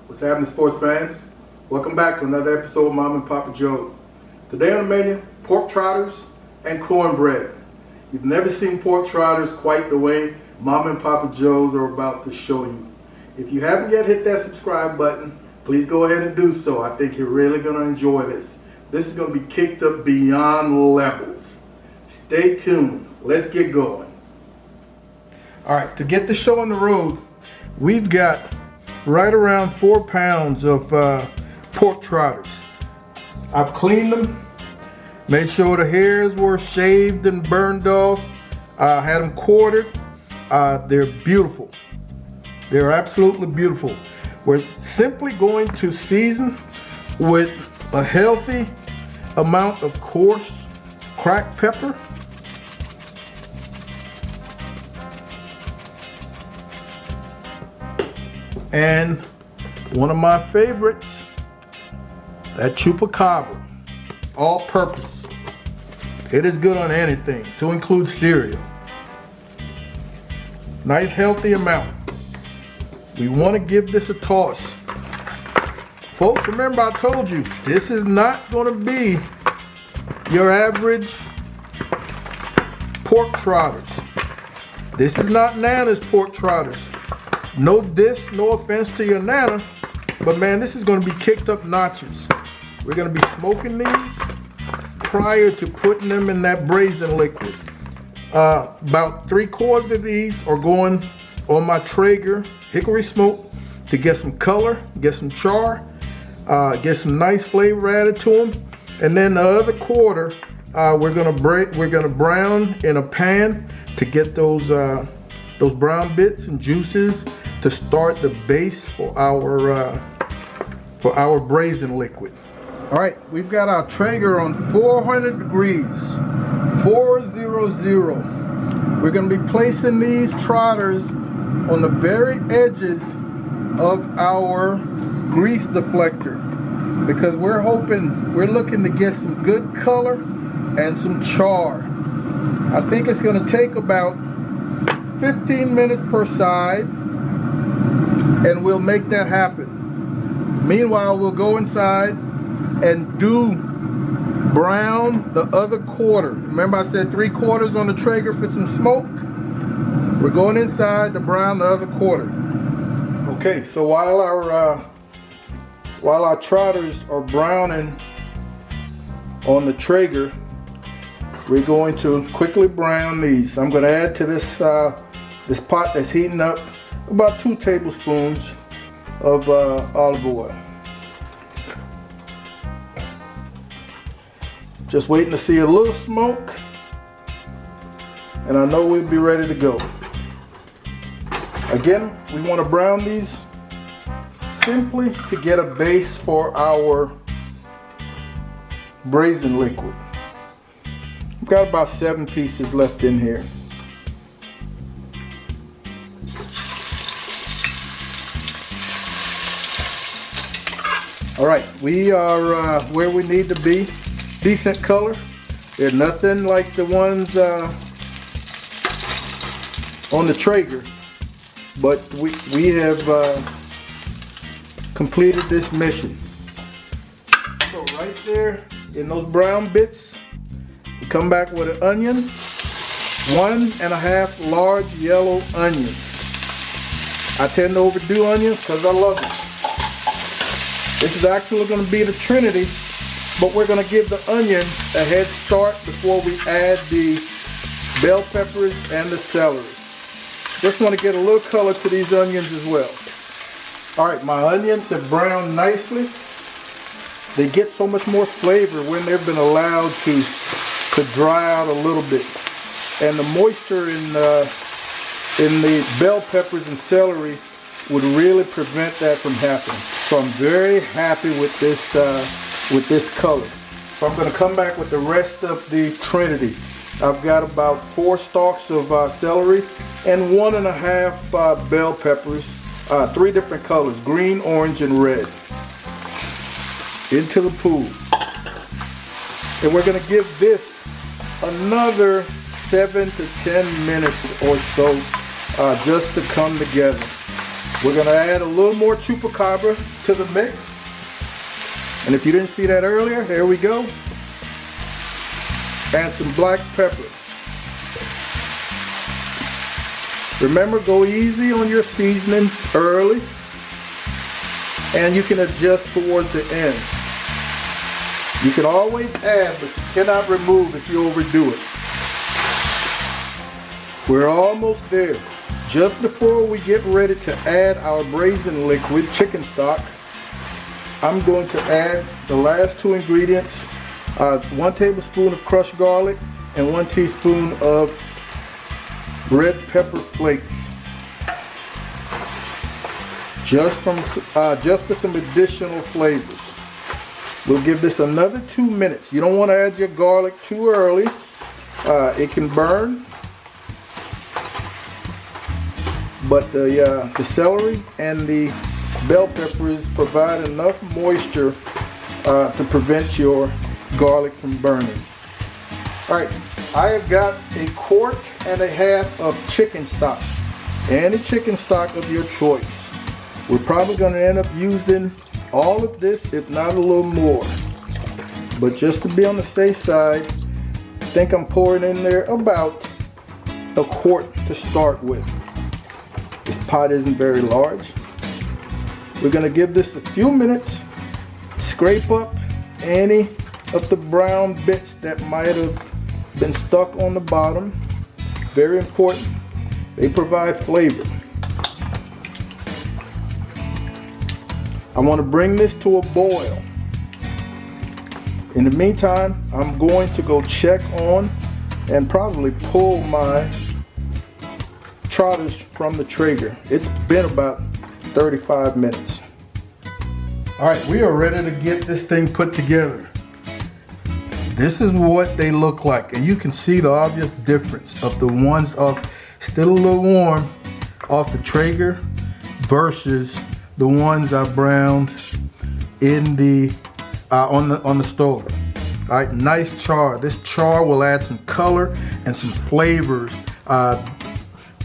What's happening, sports fans? Welcome back to another episode of Mom and Papa Joe. Today on the menu, pork trotters and cornbread. You've never seen pork trotters quite the way Mom and Papa Joe's are about to show you. If you haven't yet hit that subscribe button, please go ahead and do so. I think you're really going to enjoy this. This is going to be kicked up beyond levels. Stay tuned. Let's get going. All right, to get the show on the road, we've got right around 4 pounds of pork trotters. I've cleaned them, made sure the hairs were shaved and burned off. Had them quartered. They're beautiful. They're absolutely beautiful. We're simply going to season with a healthy amount of coarse cracked pepper, and one of my favorites, that chupacabra, all purpose. It is good on anything, to include cereal. Nice healthy amount. We want to give this a toss. Folks, remember I told you, this is not going to be your average pork trotters. This is not Nana's pork trotters. No offense to your Nana, but man, this is going to be kicked up notches. We're going to be smoking these prior to putting them in that braising liquid. About 3/4 of these are going on my Traeger hickory smoke to get some color, get some char, get some nice flavor added to them, and then the other quarter we're gonna brown in a pan to get those brown bits and juices to start the base for our braising liquid. All right, we've got our Traeger on 400 degrees, 400. We're going to be placing these trotters on the very edges of our grease deflector because we're looking to get some good color and some char. I think it's going to take about 15 minutes per side, and we'll make that happen. Meanwhile, we'll go inside and do brown the other quarter. Remember I said 3/4 on the Traeger for some smoke? We're going inside to brown the other quarter. Okay, so while our trotters are browning on the Traeger, we're going to quickly brown these. I'm going to add to this pot that's heating up about 2 tablespoons of olive oil. Just waiting to see a little smoke, and I know we'll be ready to go. Again, we want to brown these simply to get a base for our braising liquid. We've got about 7 pieces left in here. All right, we are where we need to be. Decent color. They're nothing like the ones on the Traeger, but we have completed this mission. So right there in those brown bits, we come back with an onion, 1.5 large yellow onions. I tend to overdo onions because I love it. This is actually going to be the Trinity, but we're going to give the onion a head start before we add the bell peppers and the celery. Just want to get a little color to these onions as well. All right, my onions have browned nicely. They get so much more flavor when they've been allowed to dry out a little bit. And the moisture in the bell peppers and celery would really prevent that from happening. So I'm very happy with this color. So I'm going to come back with the rest of the Trinity. I've got about 4 stalks of celery and 1.5 bell peppers, 3 different colors, green, orange, and red. Into the pool. And we're going to give this another 7 to 10 minutes or so just to come together. We're gonna add a little more chupacabra to the mix. And if you didn't see that earlier, there we go. Add some black pepper. Remember, go easy on your seasonings early, and you can adjust towards the end. You can always add, but you cannot remove if you overdo it. We're almost there. Just before we get ready to add our braising liquid chicken stock, I'm going to add the last two ingredients, 1 tablespoon of crushed garlic and 1 teaspoon of red pepper flakes. Just for some additional flavors. We'll give this another 2 minutes. You don't want to add your garlic too early. It can burn. But the celery and the bell peppers provide enough moisture to prevent your garlic from burning. Alright, I have got 1.5 quarts of chicken stock. Any chicken stock of your choice. We're probably going to end up using all of this, if not a little more. But just to be on the safe side, I think I'm pouring in there about 1 quart to start with. This pot isn't very large. We're going to give this a few minutes, scrape up any of the brown bits that might have been stuck on the bottom. Very important. They provide flavor. I want to bring this to a boil. In the meantime, I'm going to go check on and probably pull my Trotters from the Traeger. It's been about 35 minutes. Alright, we are ready to get this thing put together. This is what they look like, and you can see the obvious difference of the ones still a little warm off the Traeger versus the ones I browned in the on the stove. All right, nice char. This char will add some color and some flavors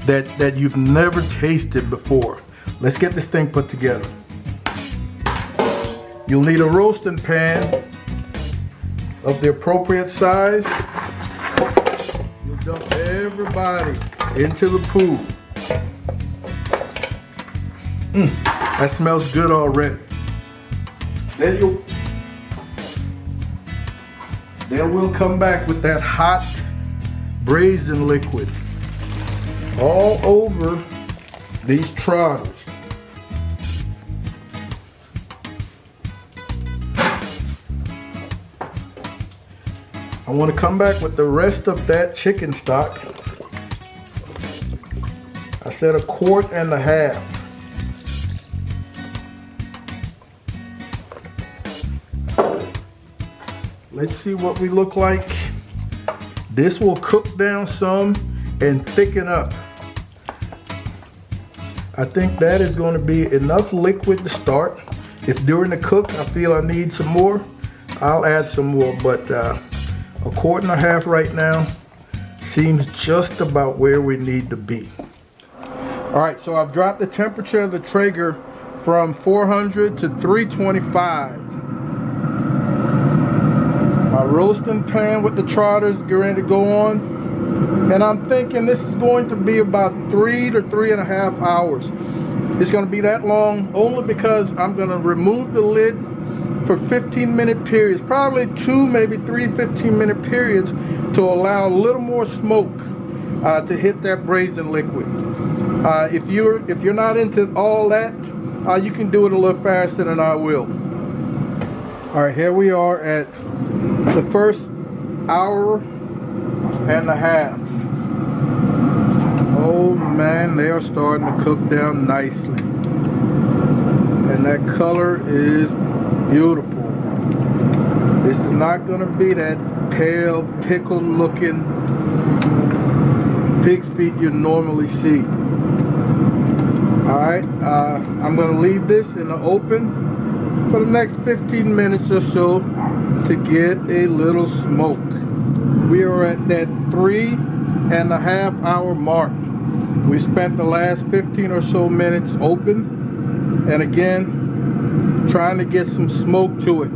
that you've never tasted before. Let's get this thing put together. You'll need a roasting pan of the appropriate size. You'll dump everybody into the pool. That smells good already. Then we'll come back with that hot braising liquid all over these trotters. I want to come back with the rest of that chicken stock. I said 1.5 quarts. Let's see what we look like. This will cook down some and thicken up. I think that is going to be enough liquid to start. If during the cook I feel I need some more, I'll add some more, but 1.5 quarts right now seems just about where we need to be. Alright, so I've dropped the temperature of the Traeger from 400 to 325. My roasting pan with the Trotters is going to go on, and I'm thinking this is going to be about 3 to 3.5 hours. It's going to be that long only because I'm going to remove the lid for 15-minute periods, probably 2, maybe 3 15-minute periods to allow a little more smoke to hit that braising liquid. If you're not into all that, you can do it a little faster than I will. All right, here we are at the first 1.5 hours. Oh man, they are starting to cook down nicely, and that color is beautiful. This is not going to be that pale, pickled looking pig's feet you normally see. Alright, I'm going to leave this in the open for the next 15 minutes or so to get a little smoke. We are at that 3.5 hour mark. We spent the last 15 or so minutes open, And again, trying to get some smoke to it.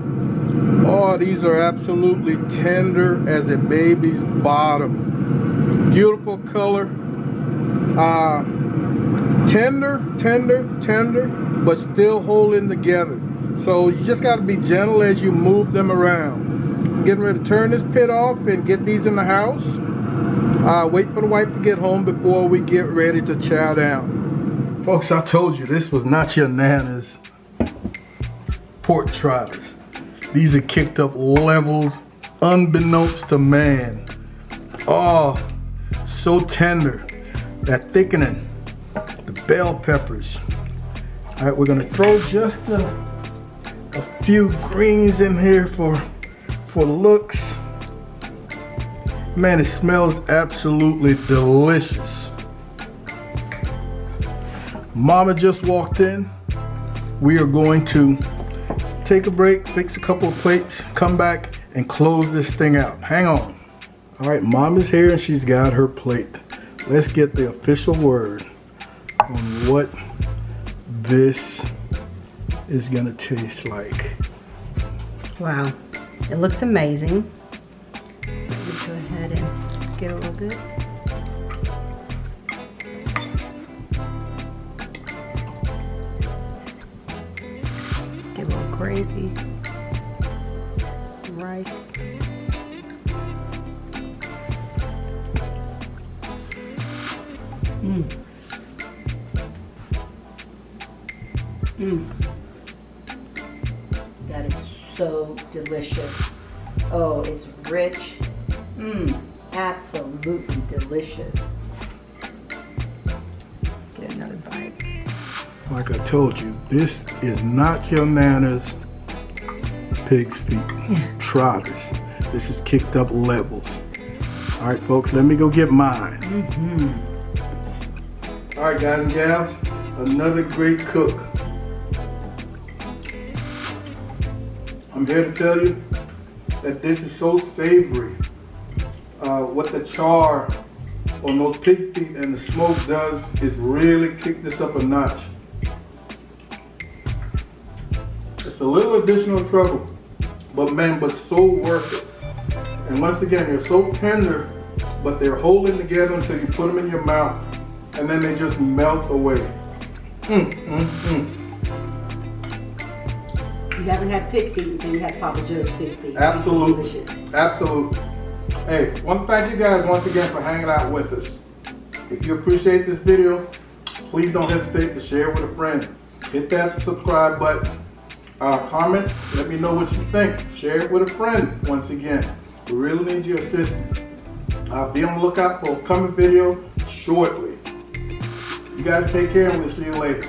Oh, these are absolutely tender as a baby's bottom. Beautiful color. Tender, but still holding together. So you just got to be gentle as you move them around. I'm getting ready to turn this pit off and get these in the house. Wait for the wife to get home before we get ready to chow down. Folks, I told you this was not your Nana's pork trotters. These are kicked up levels unbeknownst to man. Oh, so tender. That thickening, the bell peppers. All right, we're gonna throw just a few greens in here for looks. Man, it smells absolutely delicious. Mama just walked in. We are going to take a break, fix a couple of plates, come back and close this thing out. Hang on. All right, Mama's here and she's got her plate. Let's get the official word on what this is gonna taste like. Wow, it looks amazing. Let me go ahead and get a little bit. Get a little gravy, rice. That is so delicious. Oh, it's rich. Absolutely delicious. Get another bite. Like I told you, this is not your Nana's pig's feet. Trotters. This is kicked up levels. All right, folks, let me go get mine. All right, guys and gals, another great cook. I'm here to tell you that this is so savory. What the char on those pig feet and the smoke does is really kick this up a notch. It's a little additional trouble, but man, but so worth it. And once again, they're so tender, but they're holding together until you put them in your mouth, and then they just melt away. You haven't had pig feet until you had Papa Joe's pig feet. Absolutely. Delicious. Absolutely. Hey, I want to thank you guys once again for hanging out with us. If you appreciate this video, please don't hesitate to share with a friend. Hit that subscribe button. Comment, let me know what you think. Share it with a friend once again. We really need your assistance. Be on the lookout for a coming video shortly. You guys take care and we'll see you later.